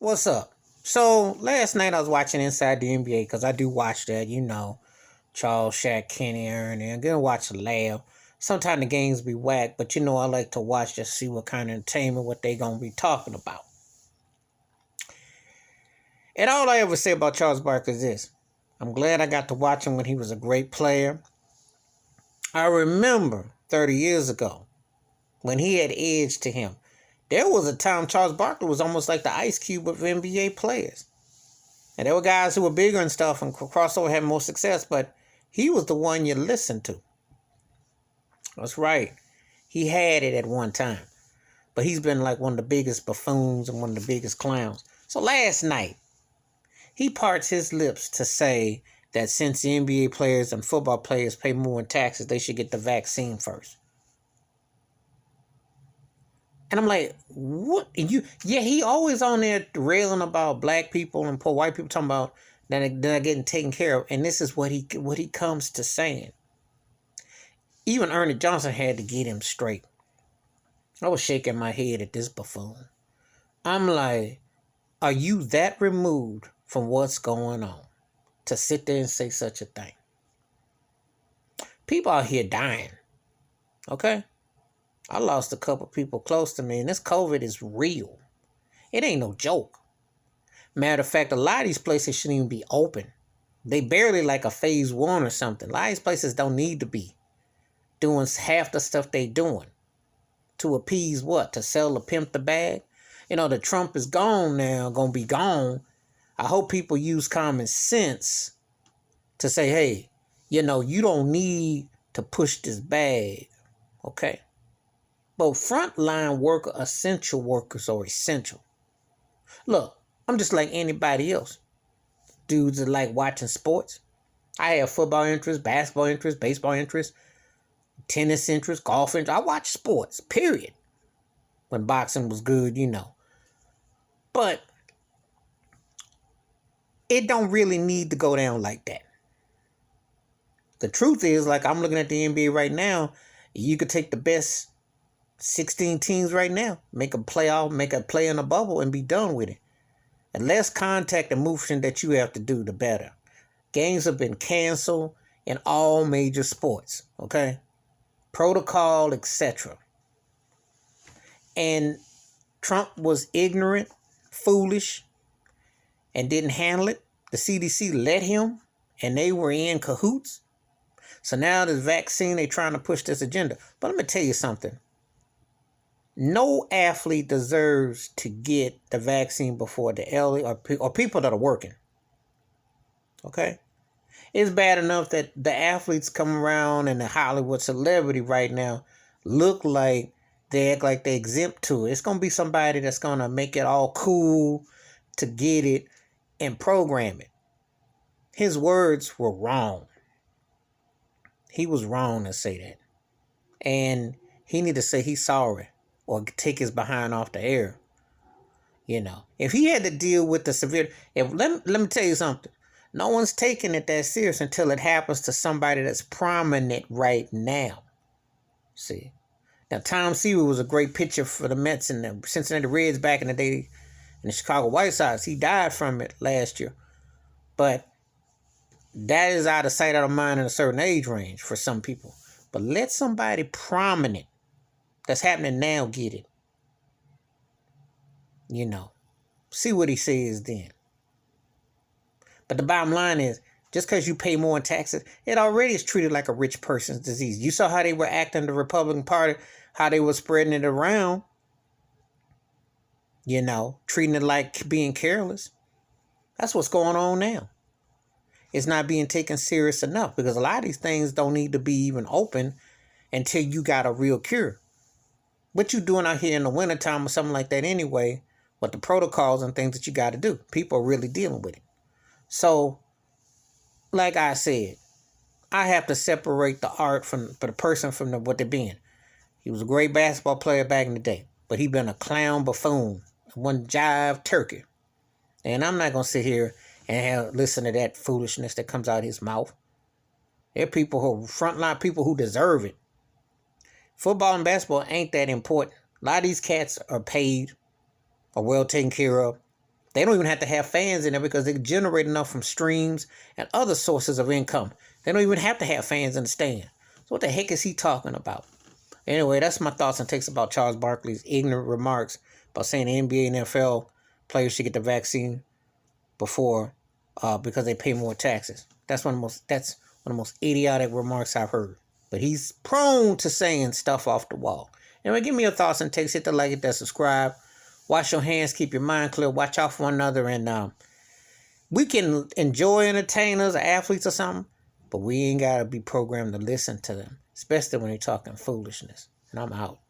What's up? So last night I was watching Inside the NBA because I do watch that, Charles, Shaq, Kenny, Aaron, and I'm gonna watch the lab. Sometimes the games be whack, but I like to watch just see what kind of entertainment what they gonna be talking about. And all I ever say about Charles Barkley is this: I'm glad I got to watch him when he was a great player. I remember 30 years ago when he had edge to him. There was a time Charles Barkley was almost like the Ice Cube of NBA players. And there were guys who were bigger and stuff and crossover had more success, but he was the one you listened to. That's right. He had it at one time. But he's been like one of the biggest buffoons and one of the biggest clowns. So last night, he parts his lips to say that since the NBA players and football players pay more in taxes, they should get the vaccine first. And I'm like, what? Yeah, he always on there railing about black people and poor white people talking about that they're getting taken care of. And this is what he comes to saying. Even Ernie Johnson had to get him straight. I was shaking my head at this buffoon. I'm like, are you that removed from what's going on to sit there and say such a thing? People out here dying. Okay? I lost a couple people close to me, and this COVID is real. It ain't no joke. Matter of fact, a lot of these places shouldn't even be open. They barely like a phase one or something. A lot of these places don't need to be doing half the stuff they doing. To appease what? To sell the pimp the bag? The Trump is gone now, gonna be gone. I hope people use common sense to say, hey, you don't need to push this bag. Okay? But frontline worker, essential workers are essential. Look, I'm just like anybody else. Dudes that like watching sports. I have football interest, basketball interest, baseball interest, tennis interest, golf interest. I watch sports, period. When boxing was good, But it don't really need to go down like that. The truth is, like I'm looking at the NBA right now, you could take the best 16 teams right now, make a playoff, make a play in a bubble, and be done with it. The less contact and motion that you have to do, the better. Games have been canceled in all major sports, okay? Protocol, etc. And Trump was ignorant, foolish, and didn't handle it. The CDC let him, and they were in cahoots. So now this vaccine, they're trying to push this agenda. But let me tell you something. No athlete deserves to get the vaccine before the elderly or people that are working. Okay? It's bad enough that the athletes come around and the Hollywood celebrity right now look like they act like they exempt to it. It's going to be somebody that's going to make it all cool to get it and program it. His words were wrong. He was wrong to say that. And he need to say he's sorry or take his behind off the air. If he had to deal with the severe, let me tell you something. No one's taking it that serious until it happens to somebody that's prominent right now. See, now Tom Seaver was a great pitcher for the Mets and the Cincinnati Reds back in the day, and the Chicago White Sox. He died from it last year, but that is out of sight, out of mind in a certain age range for some people. But let somebody prominent that's happening now get it. See what he says then. But the bottom line is, just because you pay more in taxes, it already is treated like a rich person's disease. You saw how they were acting, the Republican Party, how they were spreading it around, treating it like being careless. That's what's going on now. It's not being taken serious enough because a lot of these things don't need to be even open until you got a real cure. What you doing out here in the wintertime or something like that anyway, with the protocols and things that you got to do. People are really dealing with it. So, like I said, I have to separate the art from the person from what they're being. He was a great basketball player back in the day, but he been a clown buffoon, one jive turkey. And I'm not going to sit here and listen to that foolishness that comes out of his mouth. There are people who frontline people who deserve it. Football and basketball ain't that important. A lot of these cats are paid, are well taken care of. They don't even have to have fans in there because they generate enough from streams and other sources of income. They don't even have to have fans in the stand. So what the heck is he talking about? Anyway, that's my thoughts and takes about Charles Barkley's ignorant remarks about saying the NBA and NFL players should get the vaccine before because they pay more taxes. That's one of the most idiotic remarks I've heard. But he's prone to saying stuff off the wall. Anyway, give me your thoughts and takes. Hit the like, hit that subscribe. Wash your hands, keep your mind clear, watch out for one another, and we can enjoy entertainers or athletes or something, but we ain't gotta be programmed to listen to them, especially when they're talking foolishness. And I'm out.